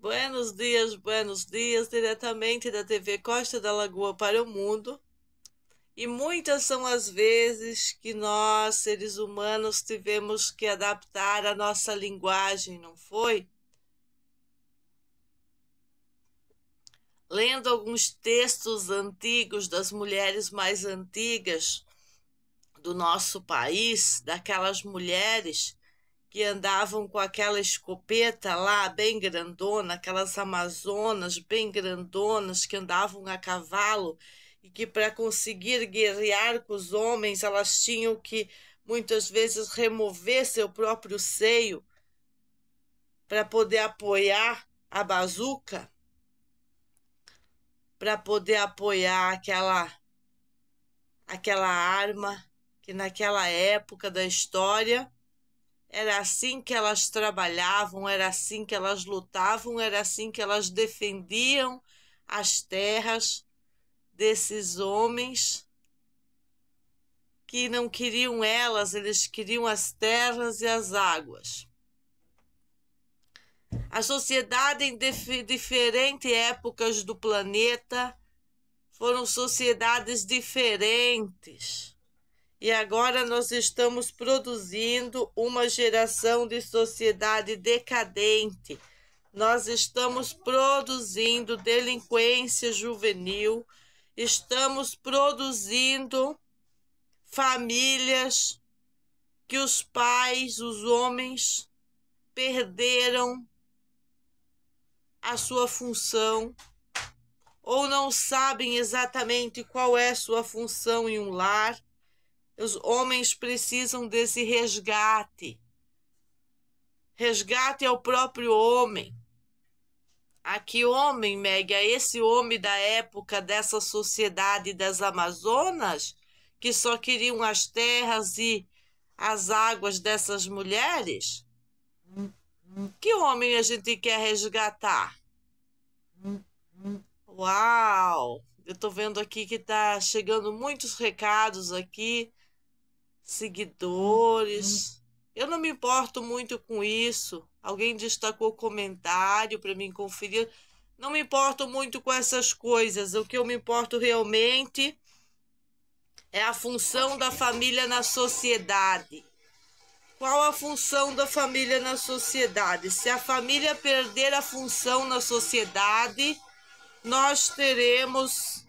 Buenos dias, diretamente da TV Costa da Lagoa para o mundo. E muitas são as vezes que nós, seres humanos, tivemos que adaptar a nossa linguagem, não foi? Lendo alguns textos antigos das mulheres mais antigas do nosso país, daquelas mulheres que andavam com aquela escopeta lá, bem grandona, aquelas amazonas bem grandonas que andavam a cavalo e que para conseguir guerrear com os homens, elas tinham que muitas vezes remover seu próprio seio para poder apoiar a bazuca, para poder apoiar aquela arma que naquela época da história era assim que elas trabalhavam, era assim que elas lutavam, era assim que elas defendiam as terras desses homens que não queriam elas, eles queriam as terras e as águas. A sociedade em diferentes épocas do planeta foram sociedades diferentes. E agora nós estamos produzindo uma geração de sociedade decadente. Nós estamos produzindo delinquência juvenil, estamos produzindo famílias que os pais, os homens, perderam a sua função ou não sabem exatamente qual é a sua função em um lar. Os homens precisam desse resgate. Resgate ao próprio homem. Aqui homem, Meg, é esse homem da época dessa sociedade das Amazonas, que só queriam as terras e as águas dessas mulheres? Que homem a gente quer resgatar? Uau! Eu tô vendo aqui que tá chegando muitos recados aqui. Seguidores. Eu não me importo muito com isso. Alguém destacou comentário para mim conferir. Não me importo muito com essas coisas. O que eu me importo realmente é a função da família na sociedade. Qual a função da família na sociedade? Se a família perder a função na sociedade, nós teremos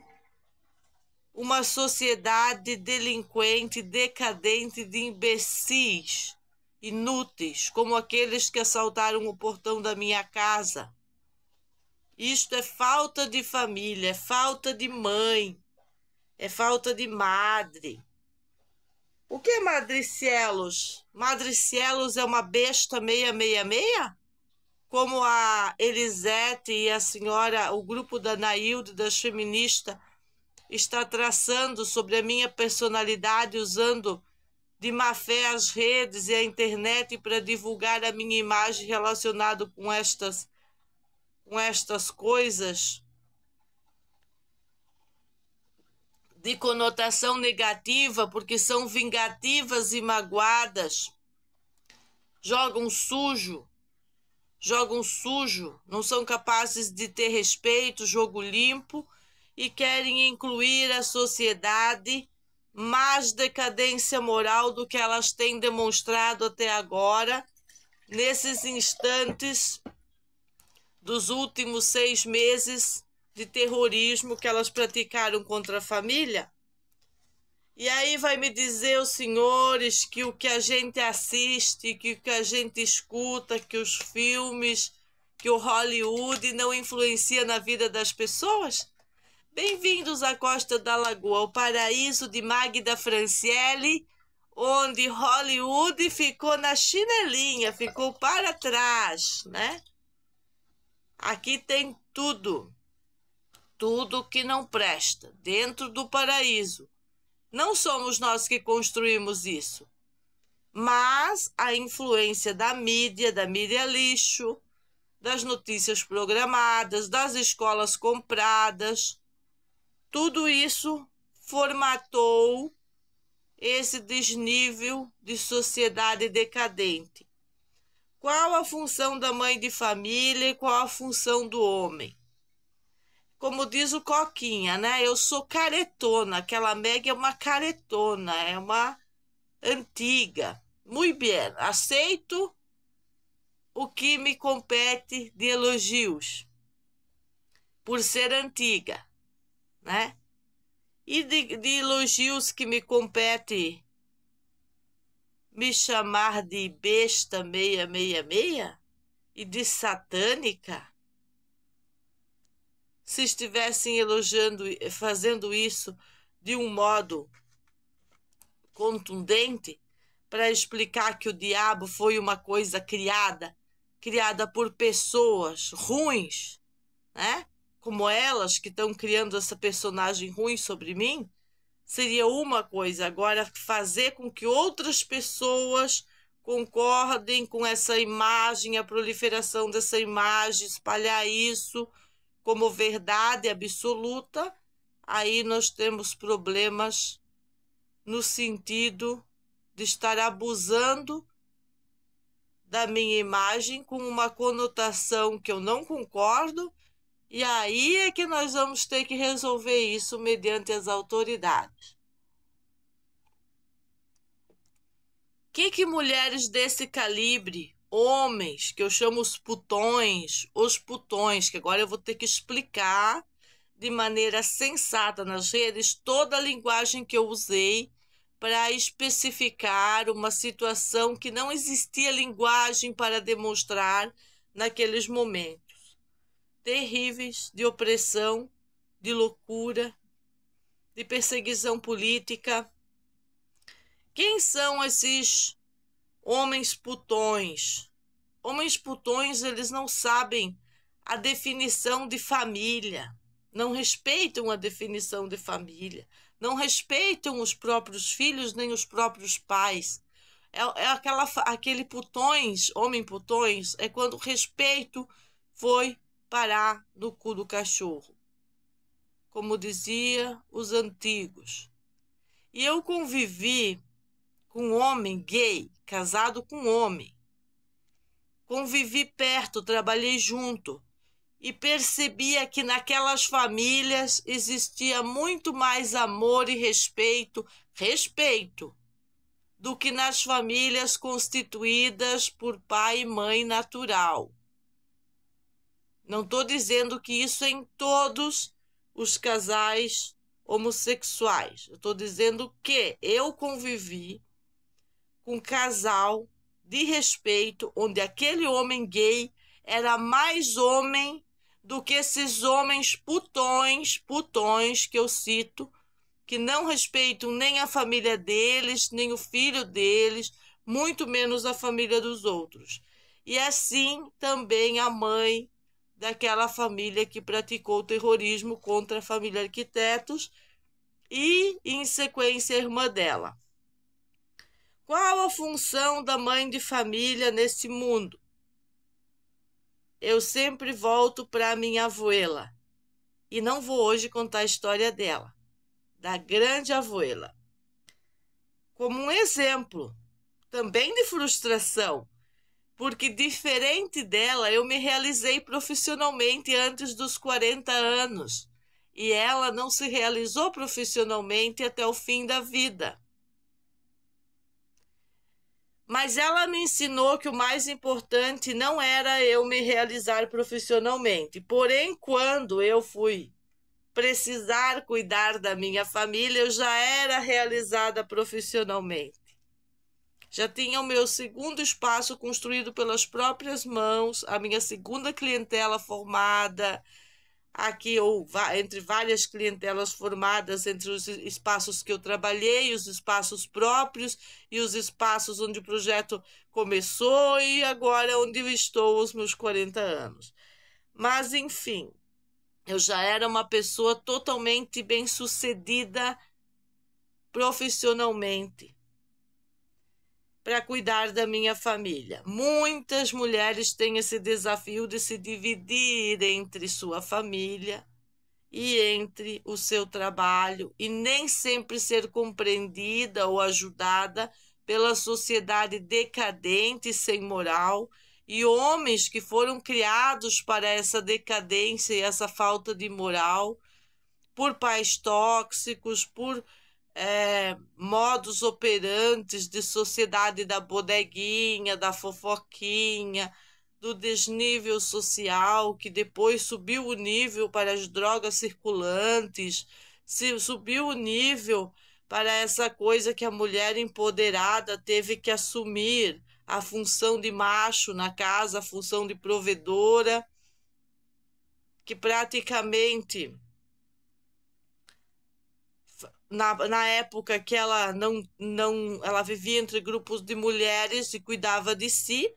uma sociedade delinquente, decadente, de imbecis, inúteis, como aqueles que assaltaram o portão da minha casa. Isto é falta de família, é falta de mãe, é falta de madre. O que é Madricielos? Madricielos é uma besta 666? Como a Elisete e a senhora, o grupo da Nailde, das feministas, está traçando sobre a minha personalidade usando de má fé as redes e a internet para divulgar a minha imagem relacionada com estas coisas de conotação negativa, porque são vingativas e magoadas, jogam sujo, não são capazes de ter respeito, jogo limpo, e querem incluir a sociedade mais decadência moral do que elas têm demonstrado até agora, nesses instantes dos últimos 6 meses de terrorismo que elas praticaram contra a família. E aí vai me dizer os senhores que o que a gente assiste, que o que a gente escuta, que os filmes, que o Hollywood não influencia na vida das pessoas? Bem-vindos à Costa da Lagoa, o paraíso de Magda Franciele, onde Hollywood ficou na chinelinha, ficou para trás, né? Aqui tem tudo que não presta, dentro do paraíso. Não somos nós que construímos isso, mas a influência da mídia lixo, das notícias programadas, das escolas compradas, tudo isso formatou esse desnível de sociedade decadente. Qual a função da mãe de família e qual a função do homem? Como diz o Coquinha, né? Eu sou caretona, aquela Meg é uma caretona, é uma antiga. Muito bem, aceito o que me compete de elogios, por ser antiga, né? E de elogios que me compete me chamar de besta 666 e de satânica? Se estivessem elogiando, fazendo isso de um modo contundente, para explicar que o diabo foi uma coisa criada por pessoas ruins, né? Como elas que estão criando essa personagem ruim sobre mim, seria uma coisa. Agora, fazer com que outras pessoas concordem com essa imagem, a proliferação dessa imagem, espalhar isso como verdade absoluta, aí nós temos problemas no sentido de estar abusando da minha imagem com uma conotação que eu não concordo, e aí é que nós vamos ter que resolver isso mediante as autoridades. Que mulheres desse calibre, homens, que eu chamo os putões, que agora eu vou ter que explicar de maneira sensata nas redes toda a linguagem que eu usei para especificar uma situação que não existia linguagem para demonstrar naqueles momentos terríveis de opressão, de loucura, de perseguição política. Quem são esses homens putões? Homens putões, eles não sabem a definição de família, não respeitam a definição de família, não respeitam os próprios filhos nem os próprios pais. Aquele putões, homem putões, é quando o respeito foi parar no cu do cachorro, como dizia os antigos. E eu convivi com um homem gay, casado com um homem. Convivi perto, trabalhei junto e percebia que naquelas famílias existia muito mais amor e respeito do que nas famílias constituídas por pai e mãe natural. Não estou dizendo que isso é em todos os casais homossexuais. Eu estou dizendo que eu convivi com um casal de respeito, onde aquele homem gay era mais homem do que esses homens putões que eu cito, que não respeitam nem a família deles, nem o filho deles, muito menos a família dos outros. E assim também a mãe daquela família que praticou terrorismo contra a família Arquitetos e, em sequência, a irmã dela. Qual a função da mãe de família nesse mundo? Eu sempre volto para minha abuela, e não vou hoje contar a história dela, da grande abuela, como um exemplo também de frustração, porque diferente dela, eu me realizei profissionalmente antes dos 40 anos, e ela não se realizou profissionalmente até o fim da vida. Mas ela me ensinou que o mais importante não era eu me realizar profissionalmente. Porém, quando eu fui precisar cuidar da minha família, eu já era realizada profissionalmente. Já tinha o meu segundo espaço construído pelas próprias mãos, a minha segunda clientela formada, aqui ou entre várias clientelas formadas, entre os espaços que eu trabalhei, os espaços próprios e os espaços onde o projeto começou e agora onde eu estou aos meus 40 anos. Mas, enfim, eu já era uma pessoa totalmente bem-sucedida profissionalmente para cuidar da minha família. Muitas mulheres têm esse desafio de se dividir entre sua família e entre o seu trabalho e nem sempre ser compreendida ou ajudada pela sociedade decadente e sem moral e homens que foram criados para essa decadência e essa falta de moral, por pais tóxicos, por modus operantes de sociedade da bodeguinha, da fofoquinha, do desnível social, que depois subiu o nível para as drogas circulantes, subiu o nível para essa coisa que a mulher empoderada teve que assumir, a função de macho na casa, a função de provedora, que praticamente na época que ela ela vivia entre grupos de mulheres e cuidava de si,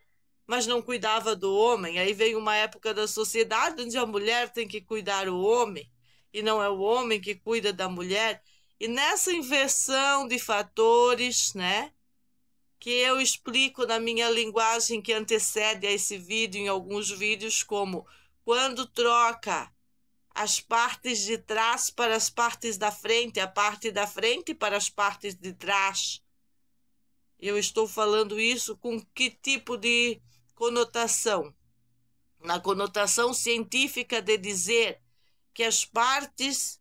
mas não cuidava do homem. Aí veio uma época da sociedade onde a mulher tem que cuidar do homem e não é o homem que cuida da mulher. E nessa inversão de fatores, né, que eu explico na minha linguagem que antecede a esse vídeo, em alguns vídeos, como quando troca as partes de trás para as partes da frente, a parte da frente para as partes de trás. Eu estou falando isso com que tipo de conotação? Na conotação científica de dizer que as partes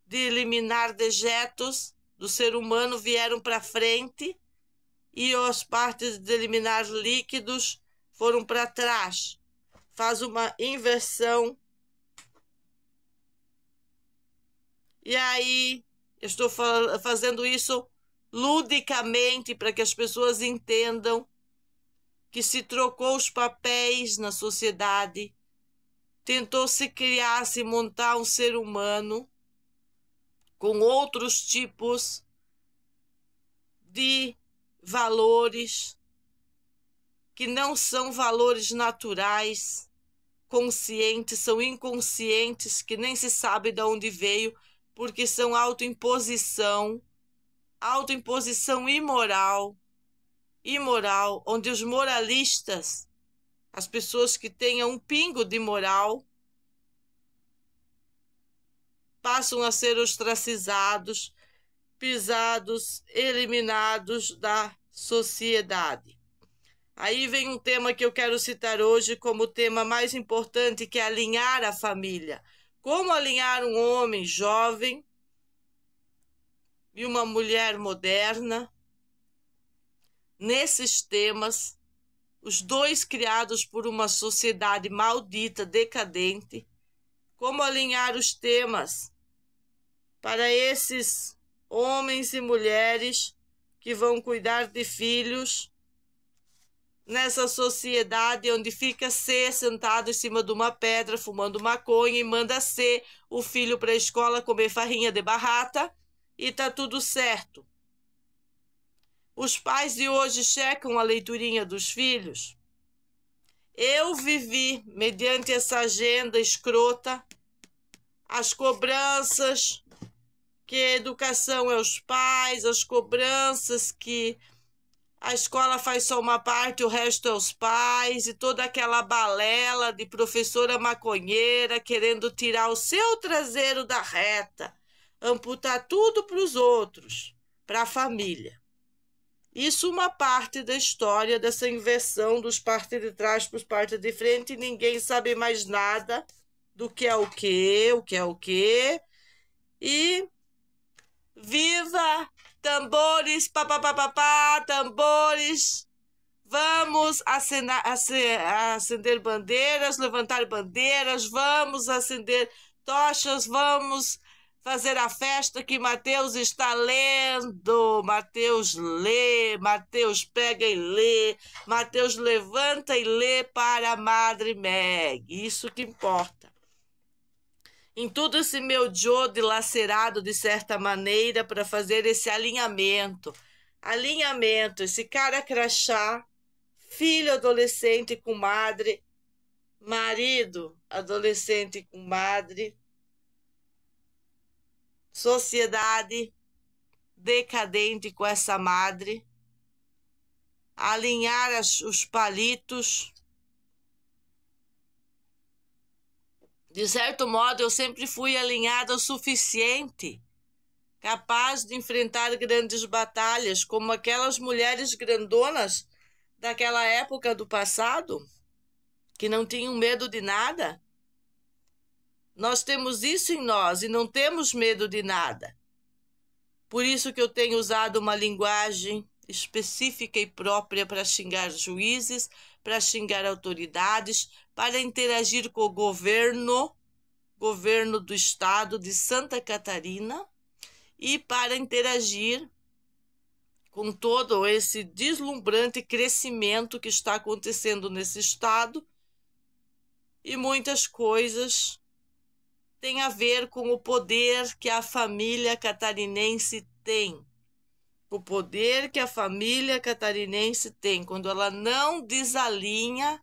de eliminar dejetos do ser humano vieram para frente e as partes de eliminar líquidos foram para trás. Faz uma inversão. E aí, eu estou fazendo isso ludicamente para que as pessoas entendam que se trocou os papéis na sociedade, tentou se criar, se montar um ser humano com outros tipos de valores que não são valores naturais, conscientes, são inconscientes, que nem se sabe de onde veio, porque são autoimposição imoral, onde os moralistas, as pessoas que tenham um pingo de moral, passam a ser ostracizados, pisados, eliminados da sociedade. Aí vem um tema que eu quero citar hoje como o tema mais importante, que é alinhar a família. Como alinhar um homem jovem e uma mulher moderna nesses temas, os dois criados por uma sociedade maldita, decadente. Como alinhar os temas para esses homens e mulheres que vão cuidar de filhos nessa sociedade onde fica C sentado em cima de uma pedra, fumando maconha, e manda C o filho para a escola comer farrinha de barrata e tá tudo certo. Os pais de hoje checam a leiturinha dos filhos. Eu vivi, mediante essa agenda escrota, as cobranças que a educação é os pais, as cobranças que a escola faz só uma parte, o resto é os pais, e toda aquela balela de professora maconheira querendo tirar o seu traseiro da reta, amputar tudo para os outros, para a família. Isso uma parte da história dessa inversão dos partes de trás para os partes de frente, e ninguém sabe mais nada do que é o que é o que. E viva tambores, papapá, tambores, vamos acender bandeiras, levantar bandeiras, vamos acender tochas, vamos fazer a festa que Mateus está lendo. Mateus lê, Mateus pega e lê, Mateus levanta e lê para a Madre Meg, isso que importa. Em todo esse meu Joe dilacerado, de certa maneira, para fazer esse alinhamento, esse cara crachá, filho adolescente com madre, marido adolescente com madre, sociedade decadente com essa madre, alinhar os palitos. De certo modo, eu sempre fui alinhada o suficiente, capaz de enfrentar grandes batalhas, como aquelas mulheres grandonas daquela época do passado, que não tinham medo de nada. Nós temos isso em nós e não temos medo de nada. Por isso que eu tenho usado uma linguagem específica e própria para xingar juízes, para xingar autoridades, para interagir com o governo do estado de Santa Catarina e para interagir com todo esse deslumbrante crescimento que está acontecendo nesse estado, e muitas coisas têm a ver com o poder que a família catarinense tem. O poder que a família catarinense tem quando ela não desalinha,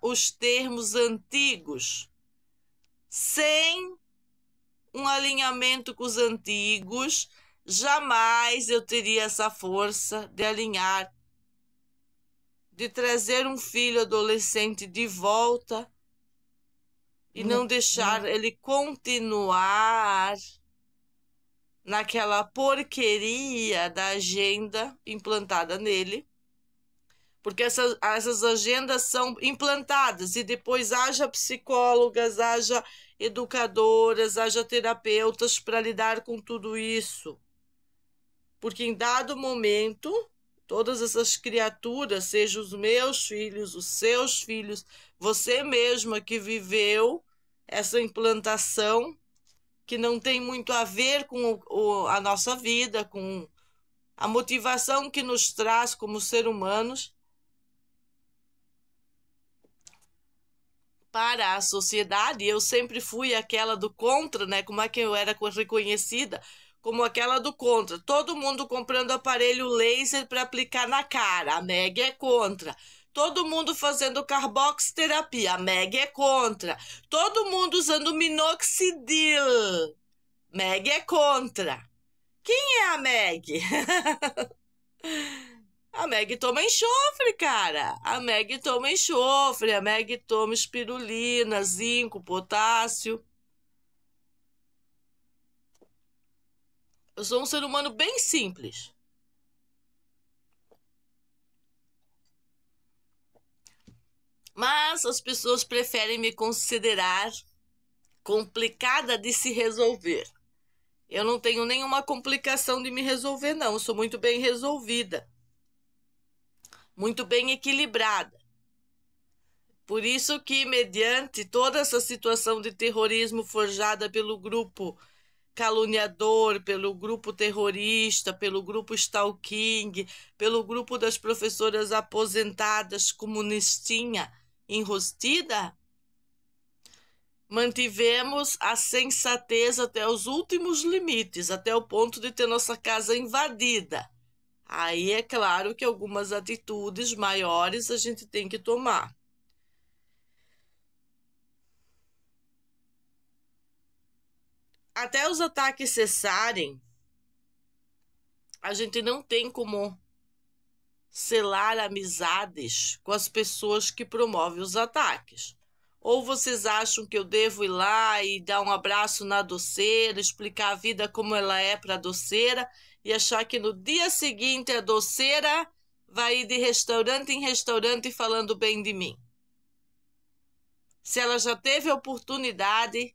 os termos antigos. Sem um alinhamento com os antigos, jamais eu teria essa força de alinhar, de trazer um filho adolescente de volta e não deixar ele continuar naquela porqueria da agenda implantada nele, porque essas agendas são implantadas e depois haja psicólogas, haja educadoras, haja terapeutas para lidar com tudo isso. Porque em dado momento, todas essas criaturas, sejam os meus filhos, os seus filhos, você mesma que viveu essa implantação, que não tem muito a ver com a nossa vida, com a motivação que nos traz como ser humanos para a sociedade. Eu sempre fui aquela do contra, né? Como é que eu era reconhecida? Como aquela do contra. Todo mundo comprando aparelho laser para aplicar na cara. A Meg é contra. Todo mundo fazendo carboxterapia. A Meg é contra. Todo mundo usando minoxidil. Meg é contra. Quem é a Meg? A Meg toma enxofre, cara. A Meg toma enxofre. A Meg toma espirulina, zinco, potássio. Eu sou um ser humano bem simples. Mas as pessoas preferem me considerar complicada de se resolver. Eu não tenho nenhuma complicação de me resolver, não. Eu sou muito bem resolvida. Muito bem equilibrada. Por isso que, mediante toda essa situação de terrorismo forjada pelo grupo caluniador, pelo grupo terrorista, pelo grupo stalking, pelo grupo das professoras aposentadas comunistinha enrostida, mantivemos a sensatez até os últimos limites, até o ponto de ter nossa casa invadida. Aí é claro que algumas atitudes maiores a gente tem que tomar. Até os ataques cessarem, a gente não tem como selar amizades com as pessoas que promovem os ataques. Ou vocês acham que eu devo ir lá e dar um abraço na doceira, explicar a vida como ela é para a doceira e achar que no dia seguinte a doceira vai ir de restaurante em restaurante falando bem de mim? Se ela já teve a oportunidade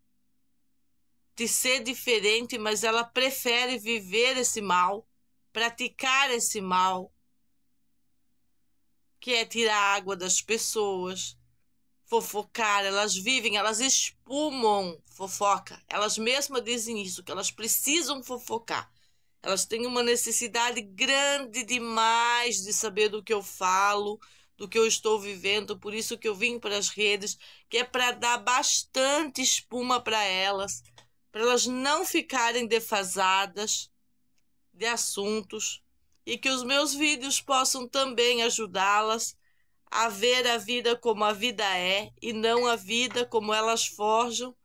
de ser diferente, mas ela prefere viver esse mal, praticar esse mal, que é tirar a água das pessoas, fofocar. Elas vivem, elas espumam fofoca. Elas mesmas dizem isso, que elas precisam fofocar. Elas têm uma necessidade grande demais de saber do que eu falo, do que eu estou vivendo. Por isso que eu vim para as redes, que é para dar bastante espuma para elas não ficarem defasadas de assuntos, e que os meus vídeos possam também ajudá-las a ver a vida como a vida é e não a vida como elas forjam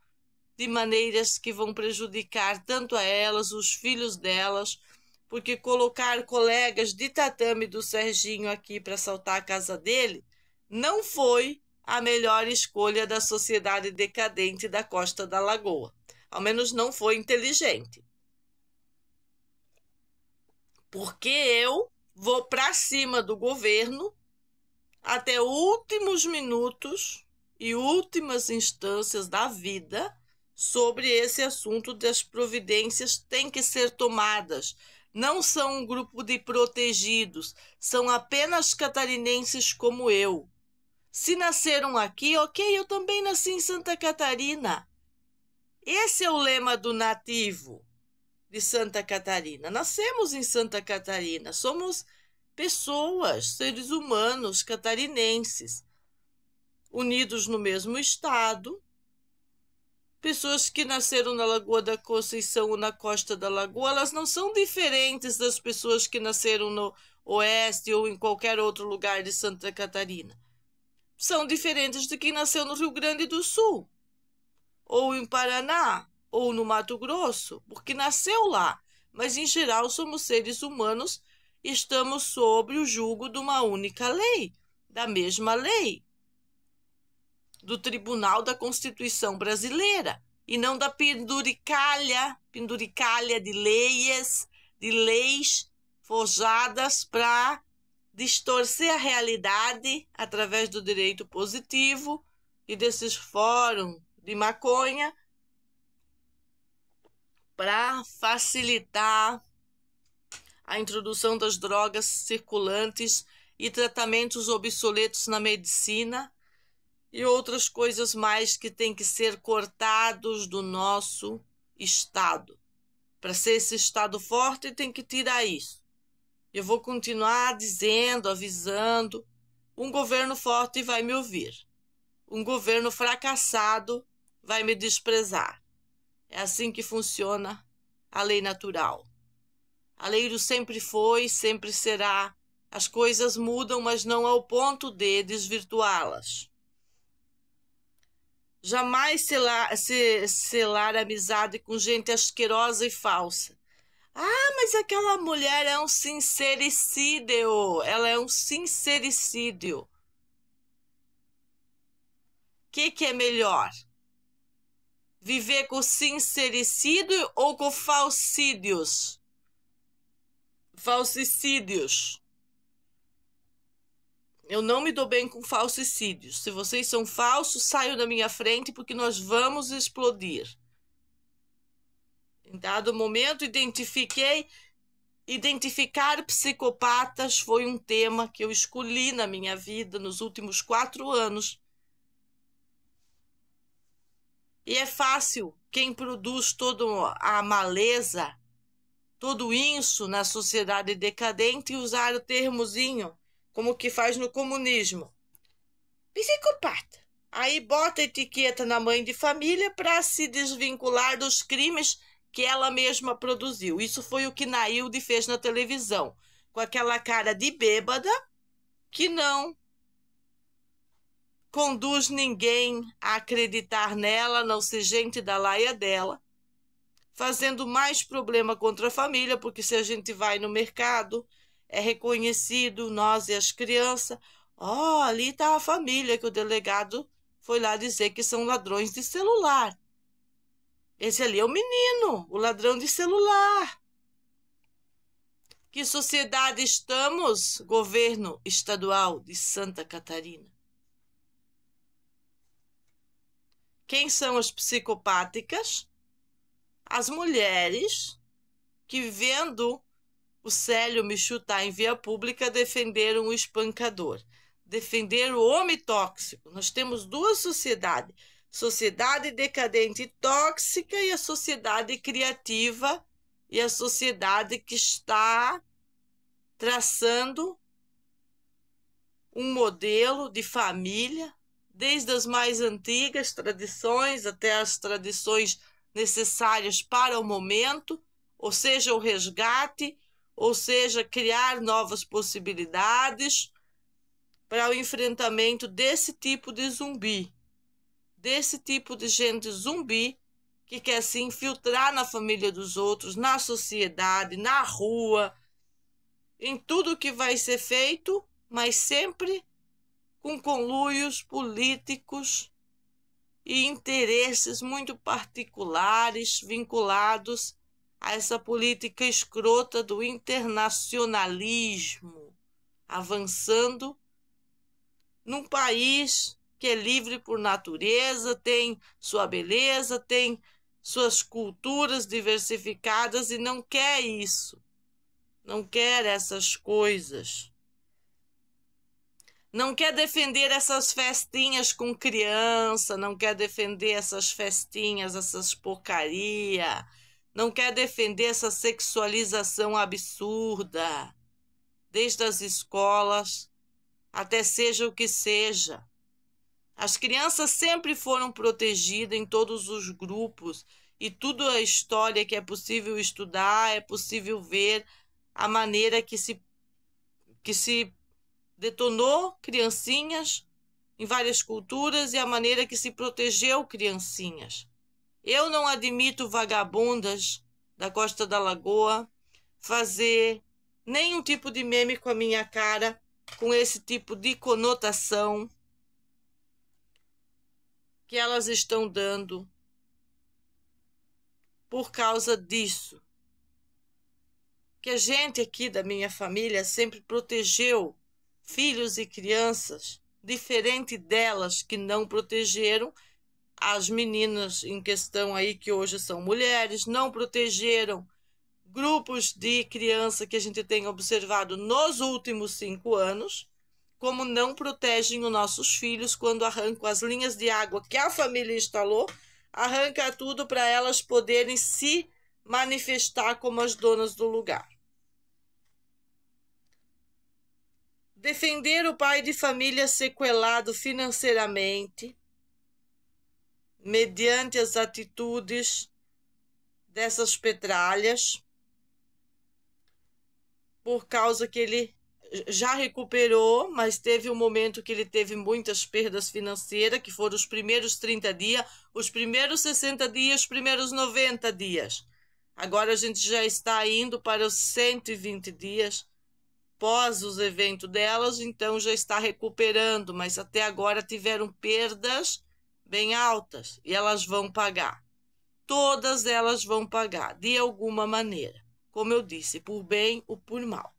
de maneiras que vão prejudicar tanto a elas, os filhos delas, porque colocar colegas de tatame do Serginho aqui para assaltar a casa dele não foi a melhor escolha da sociedade decadente da Costa da Lagoa. Ao menos não foi inteligente. Porque eu vou para cima do governo até últimos minutos e últimas instâncias da vida sobre esse assunto das providências têm que ser tomadas. Não são um grupo de protegidos, são apenas catarinenses como eu. Se nasceram aqui, ok, eu também nasci em Santa Catarina. Esse é o lema do nativo de Santa Catarina. Nascemos em Santa Catarina, somos pessoas, seres humanos catarinenses, unidos no mesmo estado, pessoas que nasceram na Lagoa da Conceição ou na Costa da Lagoa, elas não são diferentes das pessoas que nasceram no Oeste ou em qualquer outro lugar de Santa Catarina. São diferentes de quem nasceu no Rio Grande do Sul, ou em Paraná, ou no Mato Grosso, porque nasceu lá. Mas, em geral, somos seres humanos e estamos sob o jugo de uma única lei, da mesma lei, do Tribunal da Constituição Brasileira, e não da penduricalha de leis forjadas para distorcer a realidade através do direito positivo e desses fóruns de maconha para facilitar a introdução das drogas circulantes e tratamentos obsoletos na medicina e outras coisas mais que têm que ser cortados do nosso Estado. Para ser esse Estado forte, tem que tirar isso. Eu vou continuar dizendo, avisando. Um governo forte vai me ouvir. Um governo fracassado vai me desprezar. É assim que funciona a lei natural. A lei do sempre foi, sempre será. As coisas mudam, mas não ao ponto de desvirtuá-las. Jamais selar amizade com gente asquerosa e falsa. Ah, mas aquela mulher é um sincericídio. Ela é um sincericídio. O que é melhor? Viver com sincericídio ou com falsídios? Falsicídios. Eu não me dou bem com falsicídios. Se vocês são falsos, saiam da minha frente porque nós vamos explodir. Em dado momento, identificar psicopatas foi um tema que eu escolhi na minha vida nos últimos 4 anos. E é fácil quem produz toda a maleza, todo isso na sociedade decadente usar o termozinho, como que faz no comunismo. Psicopata. Aí bota a etiqueta na mãe de família para se desvincular dos crimes que ela mesma produziu. Isso foi o que Nailde fez na televisão, com aquela cara de bêbada que não conduz ninguém a acreditar nela, a não ser gente da laia dela, fazendo mais problema contra a família, porque se a gente vai no mercado, é reconhecido, nós e as crianças, ali está a família que o delegado foi lá dizer que são ladrões de celular. Esse ali é o menino, o ladrão de celular. Que sociedade estamos, governo estadual de Santa Catarina? Quem são as psicopáticas? As mulheres que, vendo o Célio me chutar em via pública, defenderam o espancador, defenderam o homem tóxico. Nós temos 2 sociedades. Sociedade decadente e tóxica e a sociedade criativa e a sociedade que está traçando um modelo de família, desde as mais antigas tradições até as tradições necessárias para o momento, ou seja, o resgate, ou seja, criar novas possibilidades para o enfrentamento desse tipo de zumbi. Desse tipo de gente zumbi que quer se infiltrar na família dos outros, na sociedade, na rua, em tudo que vai ser feito, mas sempre com conluios políticos e interesses muito particulares vinculados a essa política escrota do internacionalismo, avançando num país que é livre por natureza, tem sua beleza, tem suas culturas diversificadas e não quer isso, não quer essas coisas. Não quer defender essas festinhas com criança, não quer defender essas festinhas, essas porcaria, não quer defender essa sexualização absurda, desde as escolas até seja o que seja. As crianças sempre foram protegidas em todos os grupos e tudo a história que é possível estudar, é possível ver a maneira que se detonou criancinhas em várias culturas e a maneira que se protegeu criancinhas. Eu não admito vagabundas da Costa da Lagoa fazer nenhum tipo de meme com a minha cara, com esse tipo de conotação que elas estão dando por causa disso. Que a gente aqui da minha família sempre protegeu filhos e crianças, diferente delas que não protegeram as meninas em questão aí, que hoje são mulheres, não protegeram grupos de criança que a gente tem observado nos últimos 5 anos, como não protegem os nossos filhos quando arrancam as linhas de água que a família instalou, arranca tudo para elas poderem se manifestar como as donas do lugar. Defender o pai de família sequelado financeiramente, mediante as atitudes dessas petralhas, por causa que ele já recuperou, mas teve um momento que ele teve muitas perdas financeiras, que foram os primeiros 30 dias, os primeiros 60 dias, os primeiros 90 dias. Agora a gente já está indo para os 120 dias, pós os eventos delas, então já está recuperando, mas até agora tiveram perdas bem altas e elas vão pagar. Todas elas vão pagar, de alguma maneira. Como eu disse, por bem ou por mal.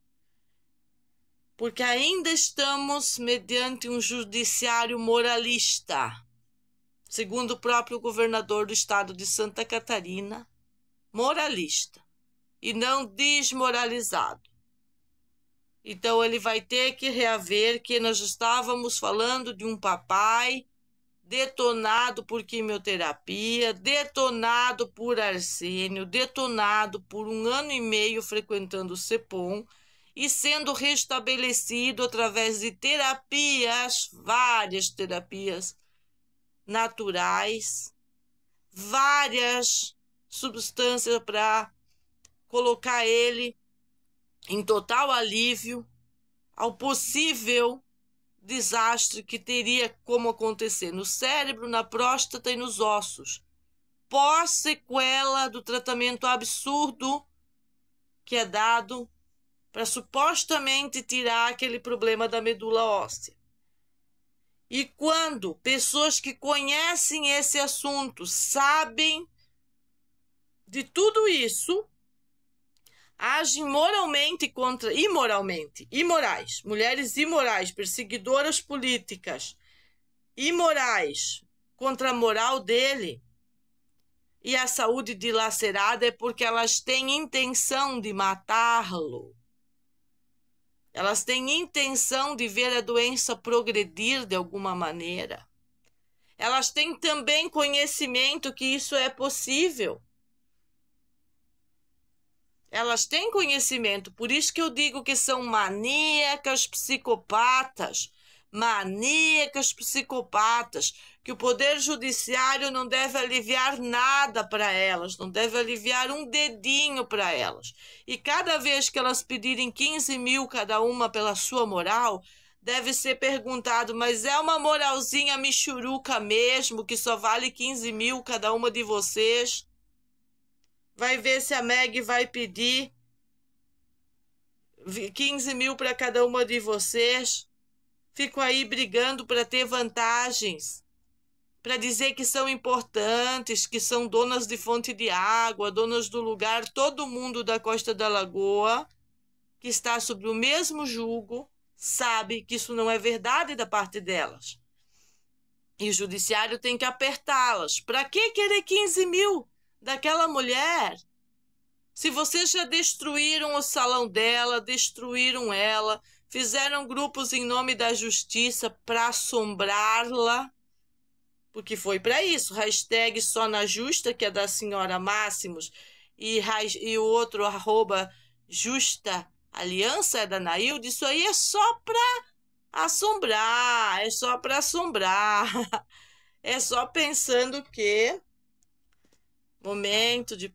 Porque ainda estamos mediante um judiciário moralista, segundo o próprio governador do estado de Santa Catarina, moralista, e não desmoralizado. Então ele vai ter que reaver que nós estávamos falando de um papai detonado por quimioterapia, detonado por arsênio, detonado por 1 ano e meio frequentando o CEPOM e sendo restabelecido através de terapias, várias terapias naturais, várias substâncias para colocar ele em total alívio ao possível desastre que teria como acontecer no cérebro, na próstata e nos ossos, pós-sequela do tratamento absurdo que é dado para supostamente tirar aquele problema da medula óssea. E quando pessoas que conhecem esse assunto, sabem de tudo isso, agem moralmente contra, imorais, mulheres imorais, perseguidoras políticas, imorais contra a moral dele e a saúde dilacerada, é porque elas têm intenção de matá-lo. Elas têm intenção de ver a doença progredir de alguma maneira. Elas têm também conhecimento que isso é possível. Elas têm conhecimento, por isso que eu digo que são maníacas psicopatas, que o Poder Judiciário não deve aliviar nada para elas, não deve aliviar um dedinho para elas. E cada vez que elas pedirem 15 mil cada uma pela sua moral, deve ser perguntado, mas é uma moralzinha michuruca mesmo, que só vale 15 mil cada uma de vocês? Vai ver se a Meg vai pedir 15 mil para cada uma de vocês. Fico aí brigando para ter vantagens. para dizer que são importantes, que são donas de fonte de água, donas do lugar, todo mundo da Costa da Lagoa, que está sob o mesmo jugo, sabe que isso não é verdade da parte delas. E o judiciário tem que apertá-las. Para que querer 15 mil daquela mulher? Se vocês já destruíram o salão dela, destruíram ela, fizeram grupos em nome da justiça para assombrá-la, porque foi para isso, hashtag só na justa, que é da senhora Máximos, e o outro @justa aliança é da Nailde, isso aí é só para assombrar, é só para assombrar, é só pensando que momento de